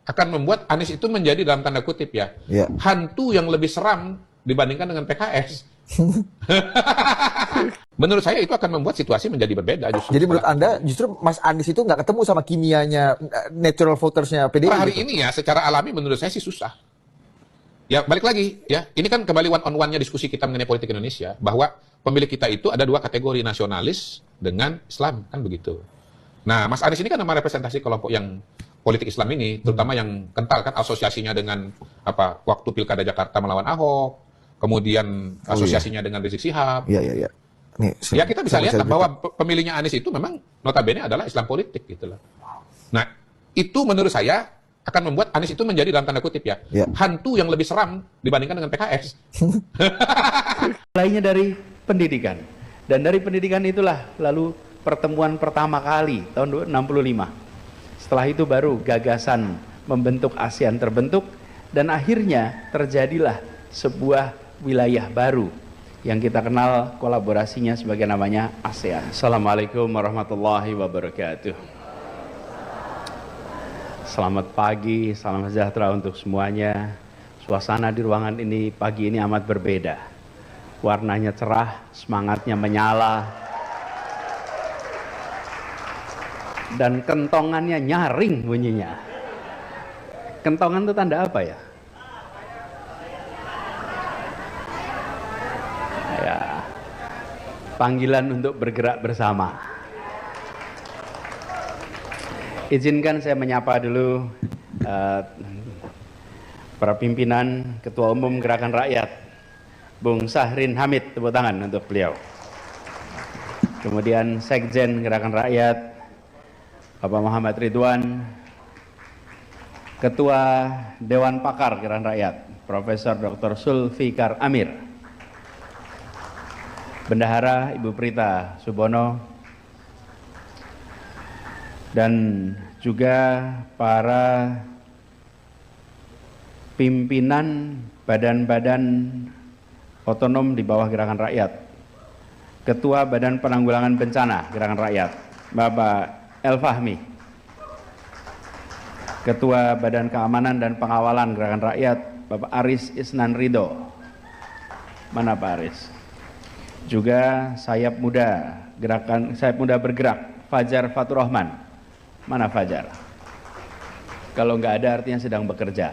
akan membuat Anies itu menjadi dalam tanda kutip ya, hantu yang lebih seram dibandingkan dengan PKS. Menurut saya itu akan membuat situasi menjadi berbeda justru. Jadi menurut Anda justru Mas Anies itu nggak ketemu sama kimianya natural votersnya PDI? Per hari gitu? ini ya secara alami menurut saya sih susah. Ya balik lagi ya, ini kan kembali one on one-nya diskusi kita mengenai politik Indonesia, bahwa pemilih kita itu ada dua kategori, nasionalis dengan Islam, kan begitu. Nah, Mas Anies ini kan nama representasi kelompok yang politik Islam ini, terutama yang kental kan asosiasinya dengan waktu Pilkada Jakarta melawan Ahok, kemudian asosiasinya dengan Rizik Syihab. Iya. Ya kita bisa lihat bahwa pemilihnya Anies itu memang notabene adalah Islam politik gitu loh. Nah, itu menurut saya akan membuat Anies itu menjadi dalam tanda kutip ya, hantu yang lebih seram dibandingkan dengan PKS. Mulainya dari pendidikan. Dan dari pendidikan itulah lalu pertemuan pertama kali tahun 65. Setelah itu baru gagasan membentuk ASEAN terbentuk, dan akhirnya terjadilah sebuah wilayah baru yang kita kenal kolaborasinya sebagai namanya ASEAN. Assalamualaikum warahmatullahi wabarakatuh. Selamat pagi, salam sejahtera untuk semuanya. Suasana di ruangan ini pagi ini amat berbeda. Warnanya cerah, semangatnya menyala, dan kentongannya nyaring bunyinya. Kentongan itu tanda apa ya? Ya, panggilan untuk bergerak bersama. Izinkan saya menyapa dulu para pimpinan, Ketua Umum Gerakan Rakyat, Bung Syahrin Hamid, tepuk tangan untuk beliau. Kemudian Sekjen Gerakan Rakyat, Bapak Muhammad Ridwan, Ketua Dewan Pakar Gerakan Rakyat, Profesor Dr. Zulfikar Amir, Bendahara Ibu Prita Subono, dan juga para pimpinan badan-badan otonom di bawah Gerakan Rakyat, Ketua Badan Penanggulangan Bencana Gerakan Rakyat, Bapak El Fahmi, Ketua Badan Keamanan dan Pengawalan Gerakan Rakyat, Bapak Aris Isnan Ridho. Mana Pak Aris? Juga Sayap Muda Bergerak, Fajar Fatur Rahman. Mana Fajar? Kalau nggak ada artinya sedang bekerja.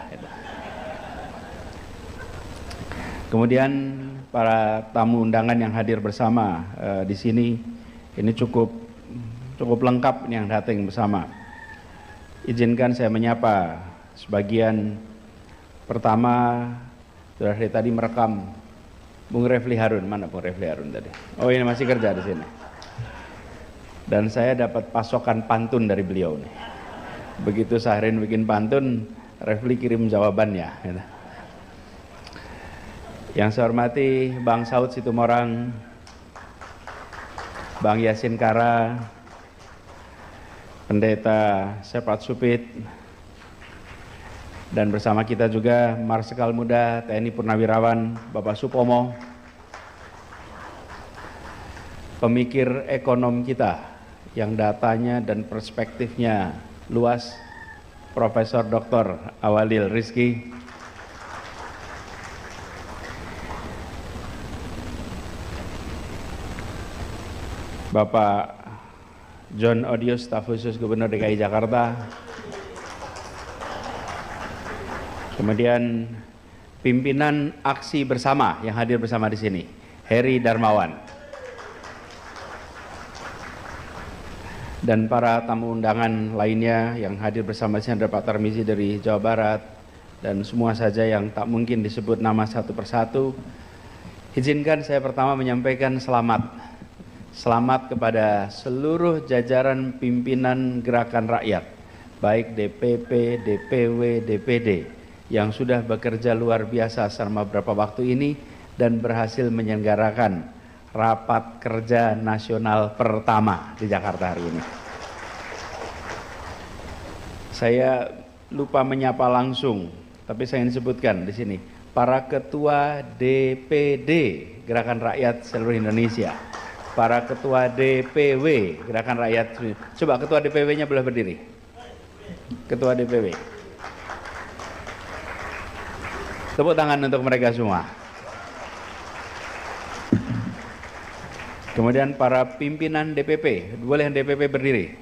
Kemudian para tamu undangan yang hadir bersama di sini, ini cukup lengkap yang datang bersama. Izinkan saya menyapa sebagian. Pertama, sudah dari tadi merekam Bung Refli Harun. Mana Bung Refli Harun tadi? Oh, ini masih kerja di sini. Dan saya dapat pasokan pantun dari beliau nih. Begitu Syahrin bikin pantun, Refli kirim jawabannya. Yang saya hormati Bang Saud Situmorang, Bang Yasin Kara, Pendeta Sepat Supit, dan bersama kita juga Marsikal Muda TNI Purnawirawan Bapak Supomo, pemikir ekonom kita yang datanya dan perspektifnya luas, Profesor Dr. Awalil Rizki, Bapak John Odius, staf khusus Gubernur DKI Jakarta, kemudian pimpinan aksi bersama yang hadir bersama di sini, Heri Darmawan, dan para tamu undangan lainnya yang hadir bersama saya, ada Pak Tarmizi dari Jawa Barat, dan semua saja yang tak mungkin disebut nama satu persatu. Izinkan saya pertama menyampaikan selamat kepada seluruh jajaran pimpinan Gerakan Rakyat, baik DPP, DPW, DPD, yang sudah bekerja luar biasa selama beberapa waktu ini dan berhasil menyelenggarakan rapat kerja nasional pertama di Jakarta hari ini. Saya lupa menyapa langsung, tapi saya ingin sebutkan di sini para ketua DPD Gerakan Rakyat seluruh Indonesia, para ketua DPW Gerakan Rakyat. Coba ketua DPW-nya boleh berdiri. Ketua DPW. Tepuk tangan untuk mereka semua. Kemudian para pimpinan DPP, boleh DPP berdiri.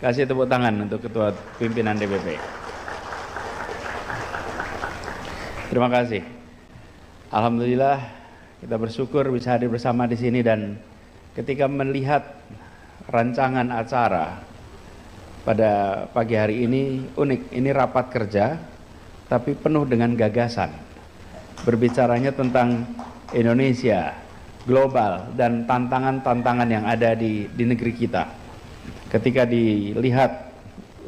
Kasih tepuk tangan untuk ketua pimpinan DPP. Terima kasih. Alhamdulillah kita bersyukur bisa hadir bersama di sini, dan ketika melihat rancangan acara pada pagi hari ini unik. Ini rapat kerja tapi penuh dengan gagasan. Berbicaranya tentang Indonesia, global, dan tantangan-tantangan yang ada di negeri kita. Ketika dilihat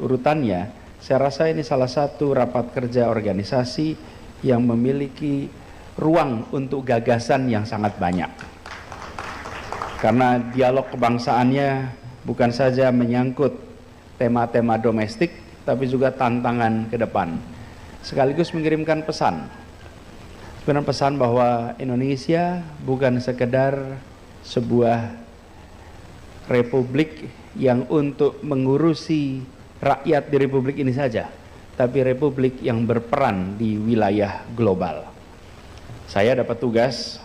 urutannya, saya rasa ini salah satu rapat kerja organisasi yang memiliki ruang untuk gagasan yang sangat banyak. Karena dialog kebangsaannya bukan saja menyangkut tema-tema domestik, tapi juga tantangan ke depan. Sekaligus mengirimkan pesan. Pesan bahwa Indonesia bukan sekedar sebuah republik yang untuk mengurusi rakyat di republik ini saja, tapi republik yang berperan di wilayah global. Saya dapat tugas,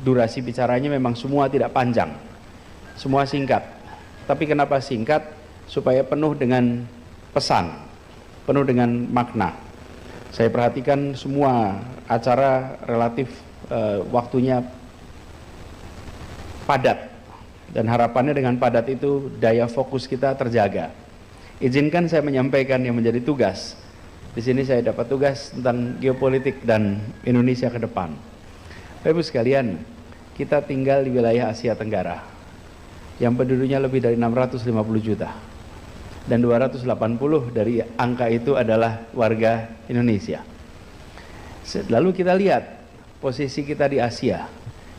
durasi bicaranya memang semua tidak panjang, semua singkat. Tapi kenapa singkat? Supaya penuh dengan pesan, penuh dengan makna. Saya perhatikan semua acara relatif waktunya padat, dan harapannya dengan padat itu daya fokus kita terjaga. Izinkan saya menyampaikan yang menjadi tugas. Di sini saya dapat tugas tentang geopolitik dan Indonesia ke depan. Bapak Ibu sekalian, kita tinggal di wilayah Asia Tenggara yang penduduknya lebih dari 650 juta. Dan 280 dari angka itu adalah warga Indonesia. Lalu kita lihat posisi kita di Asia.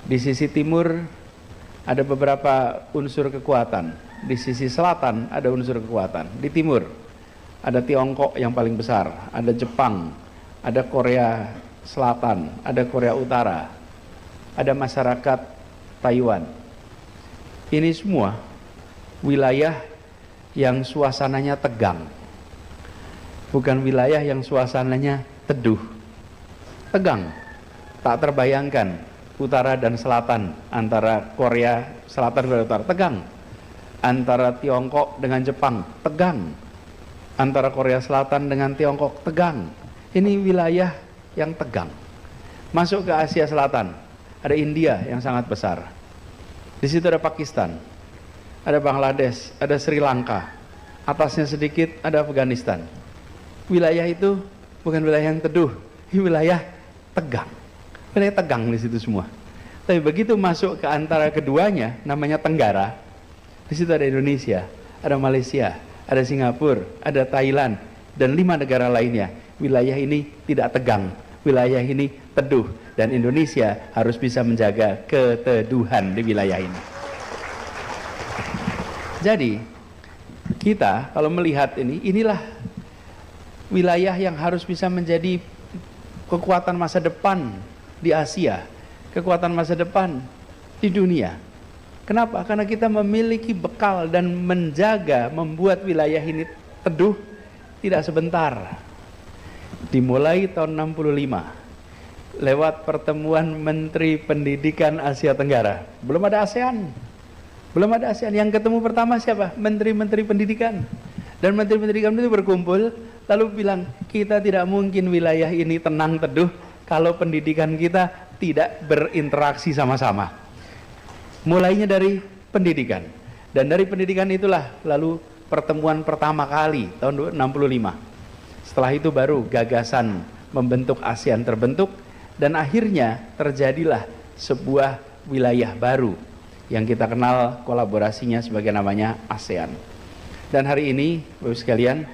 Di sisi timur ada beberapa unsur kekuatan. Di sisi selatan ada unsur kekuatan. Di timur ada Tiongkok yang paling besar, ada Jepang, ada Korea Selatan, ada Korea Utara, ada masyarakat Taiwan. Ini semua wilayah yang suasananya tegang, bukan wilayah yang suasananya teduh. Tegang, tak terbayangkan utara dan selatan, antara Korea Selatan dan Utara tegang, antara Tiongkok dengan Jepang tegang, antara Korea Selatan dengan Tiongkok tegang. Ini wilayah yang tegang. Masuk ke Asia Selatan, ada India yang sangat besar. Di situ ada Pakistan, ada Bangladesh, ada Sri Lanka. Atasnya sedikit ada Afghanistan. Wilayah itu bukan wilayah yang teduh, ini wilayah tegang. Wilayah tegang di situ semua. Tapi begitu masuk ke antara keduanya, namanya Tenggara. Di situ ada Indonesia, ada Malaysia, ada Singapura, ada Thailand, dan 5 negara lainnya. Wilayah ini tidak tegang, wilayah ini teduh, dan Indonesia harus bisa menjaga keteduhan di wilayah ini. Jadi kita kalau melihat ini, inilah wilayah yang harus bisa menjadi kekuatan masa depan di Asia, kekuatan masa depan di dunia. Kenapa? Karena kita memiliki bekal dan menjaga, membuat wilayah ini teduh tidak sebentar. Dimulai tahun 65 lewat pertemuan Menteri Pendidikan Asia Tenggara. Belum ada ASEAN. Belum ada ASEAN. Yang ketemu pertama siapa? Menteri-menteri pendidikan. Dan menteri pendidikan itu berkumpul lalu bilang, kita tidak mungkin wilayah ini tenang teduh kalau pendidikan kita tidak berinteraksi sama-sama. Mulainya dari pendidikan, dan dari pendidikan itulah lalu pertemuan pertama kali tahun 65. Setelah itu baru gagasan membentuk ASEAN terbentuk, dan akhirnya terjadilah sebuah wilayah baru yang kita kenal kolaborasinya sebagai namanya ASEAN. Dan hari ini Bapak sekalian,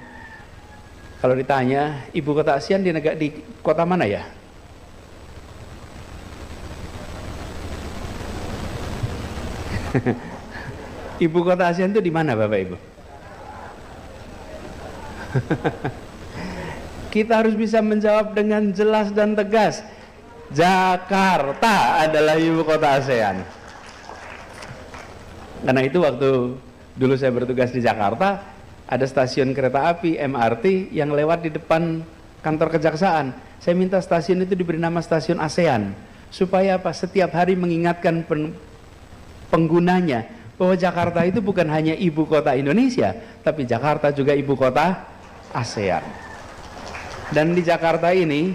kalau ditanya ibu kota ASEAN di kota mana ya? Ibu kota ASEAN itu di mana Bapak Ibu? Kita harus bisa menjawab dengan jelas dan tegas. Jakarta adalah ibu kota ASEAN. Karena itu waktu dulu saya bertugas di Jakarta, ada stasiun kereta api MRT yang lewat di depan kantor kejaksaan. Saya minta stasiun itu diberi nama stasiun ASEAN. Supaya apa? Setiap hari mengingatkan penggunanya bahwa Jakarta itu bukan hanya ibu kota Indonesia, tapi Jakarta juga ibu kota ASEAN. Dan di Jakarta ini,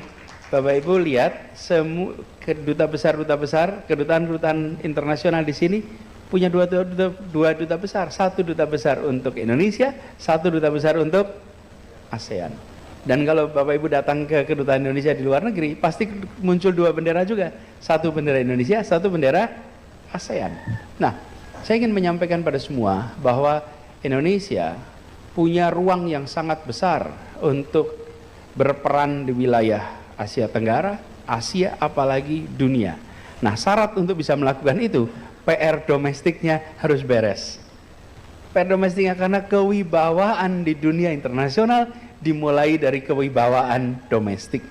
Bapak Ibu lihat, duta besar, kedutaan internasional di sini punya dua duta besar. Satu duta besar untuk Indonesia, satu duta besar untuk ASEAN. Dan kalau Bapak Ibu datang ke kedutaan Indonesia di luar negeri, pasti muncul dua bendera juga. Satu bendera Indonesia, satu bendera ASEAN. Nah, saya ingin menyampaikan pada semua bahwa Indonesia punya ruang yang sangat besar untuk berperan di wilayah Asia Tenggara, Asia, apalagi dunia. Nah, syarat untuk bisa melakukan itu, PR domestiknya harus beres. PR domestiknya karena kewibawaan di dunia internasional dimulai dari kewibawaan domestik.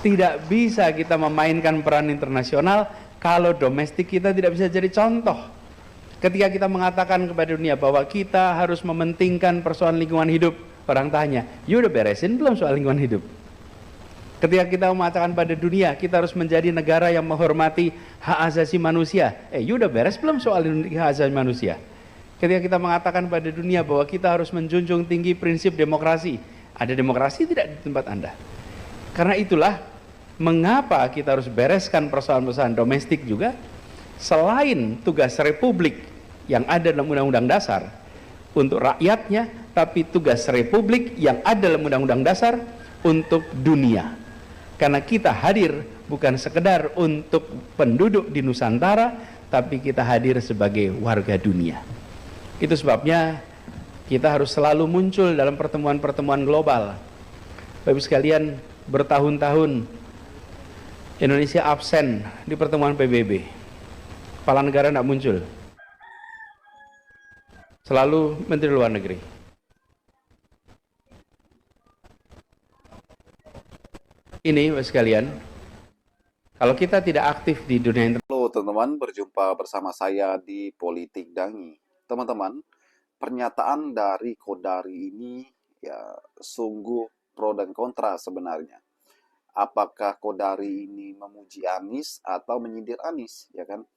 Tidak bisa kita memainkan peran internasional kalau domestik kita tidak bisa jadi contoh. Ketika kita mengatakan kepada dunia bahwa kita harus mementingkan persoalan lingkungan hidup, orang tanya, you udah beresin belum soal lingkungan hidup? Ketika kita mengatakan pada dunia, kita harus menjadi negara yang menghormati hak asasi manusia, you udah beres belum soal hak asasi manusia? Ketika kita mengatakan pada dunia bahwa kita harus menjunjung tinggi prinsip demokrasi, ada demokrasi tidak di tempat Anda? Karena itulah mengapa kita harus bereskan persoalan-persoalan domestik juga, selain tugas republik yang ada dalam Undang-Undang Dasar untuk rakyatnya, tapi tugas republik yang ada dalam Undang-Undang Dasar untuk dunia. Karena kita hadir bukan sekedar untuk penduduk di Nusantara, tapi kita hadir sebagai warga dunia. Itu sebabnya kita harus selalu muncul dalam pertemuan-pertemuan global. Bapak-Ibu sekalian, bertahun-tahun Indonesia absen di pertemuan PBB. Kepala negara tidak muncul. Selalu Menteri Luar Negeri. Ini Bapak sekalian, kalau kita tidak aktif di dunia internasional. Halo teman-teman, berjumpa bersama saya di Politik Dangi. Teman-teman, pernyataan dari Kodari ini ya sungguh pro dan kontra sebenarnya. Apakah Kodari ini memuji Anies atau menyindir Anies, ya kan?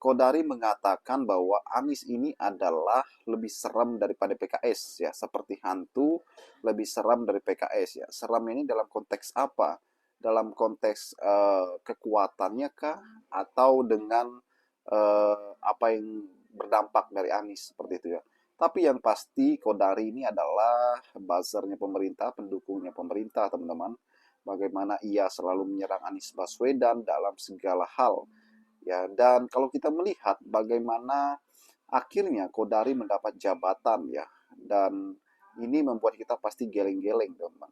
Kodari mengatakan bahwa Anies ini adalah lebih seram daripada PKS, ya, seperti hantu lebih seram dari PKS, ya. Seram ini dalam konteks apa? Dalam konteks kekuatannya kah, atau dengan apa yang berdampak dari Anies, seperti itu ya. Tapi yang pasti Kodari ini adalah buzzernya pemerintah, pendukungnya pemerintah, teman-teman. Bagaimana ia selalu menyerang Anies Baswedan dalam segala hal. Ya, dan kalau kita melihat bagaimana akhirnya Kodari mendapat jabatan, ya, dan ini membuat kita pasti geleng-geleng, teman-teman.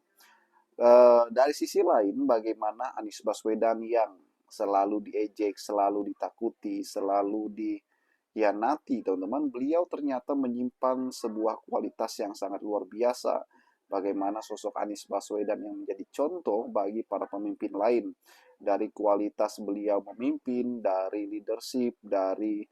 Dari sisi lain, bagaimana Anies Baswedan yang selalu diejek, selalu ditakuti, selalu dikhianati, teman-teman, beliau ternyata menyimpan sebuah kualitas yang sangat luar biasa. Bagaimana sosok Anies Baswedan yang menjadi contoh bagi para pemimpin lain. Dari kualitas beliau memimpin, dari leadership, dari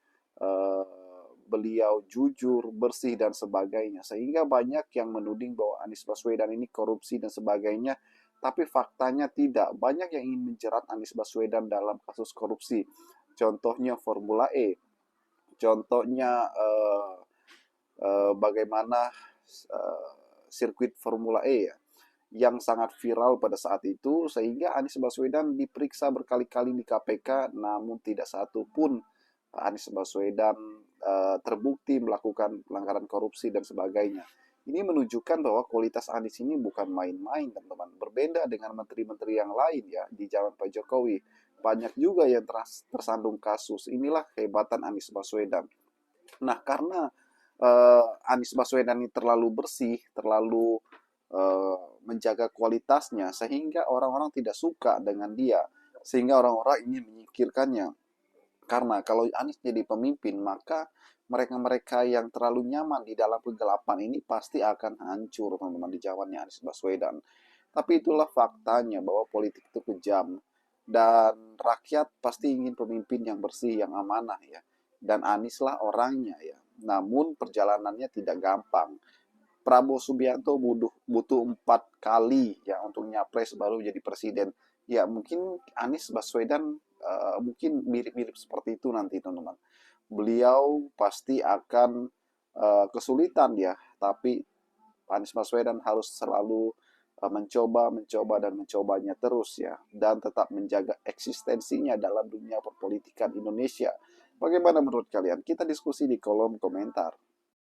beliau jujur, bersih, dan sebagainya. Sehingga banyak yang menuding bahwa Anies Baswedan ini korupsi dan sebagainya. Tapi faktanya tidak. Banyak yang ingin menjerat Anies Baswedan dalam kasus korupsi. Contohnya Formula E. Contohnya bagaimana sirkuit Formula E, ya, yang sangat viral pada saat itu, sehingga Anies Baswedan diperiksa berkali-kali di KPK, namun tidak satu pun Anies Baswedan terbukti melakukan pelanggaran korupsi dan sebagainya. Ini menunjukkan bahwa kualitas Anies ini bukan main-main, teman-teman. Berbeda dengan menteri-menteri yang lain, ya, di zaman Pak Jokowi. Banyak juga yang tersandung kasus. Inilah kehebatan Anies Baswedan. Nah, karena Anies Baswedan ini terlalu bersih, terlalu menjaga kualitasnya, sehingga orang-orang tidak suka dengan dia, sehingga orang-orang ingin menyingkirkannya. Karena kalau Anies jadi pemimpin, maka mereka-mereka yang terlalu nyaman di dalam kegelapan ini pasti akan hancur, teman-teman, di zamannya Anies Baswedan. Tapi itulah faktanya bahwa politik itu kejam, dan rakyat pasti ingin pemimpin yang bersih, yang amanah, ya. Dan Anies lah orangnya, ya. Namun perjalanannya tidak gampang. Prabowo Subianto butuh 4 kali ya untuk nyapres baru jadi presiden. Ya mungkin Anies Baswedan mungkin mirip-mirip seperti itu nanti teman-teman. Beliau pasti akan kesulitan ya, tapi Anies Baswedan harus selalu mencoba dan mencobanya terus ya, dan tetap menjaga eksistensinya dalam dunia perpolitikan Indonesia. Bagaimana menurut kalian? Kita diskusi di kolom komentar.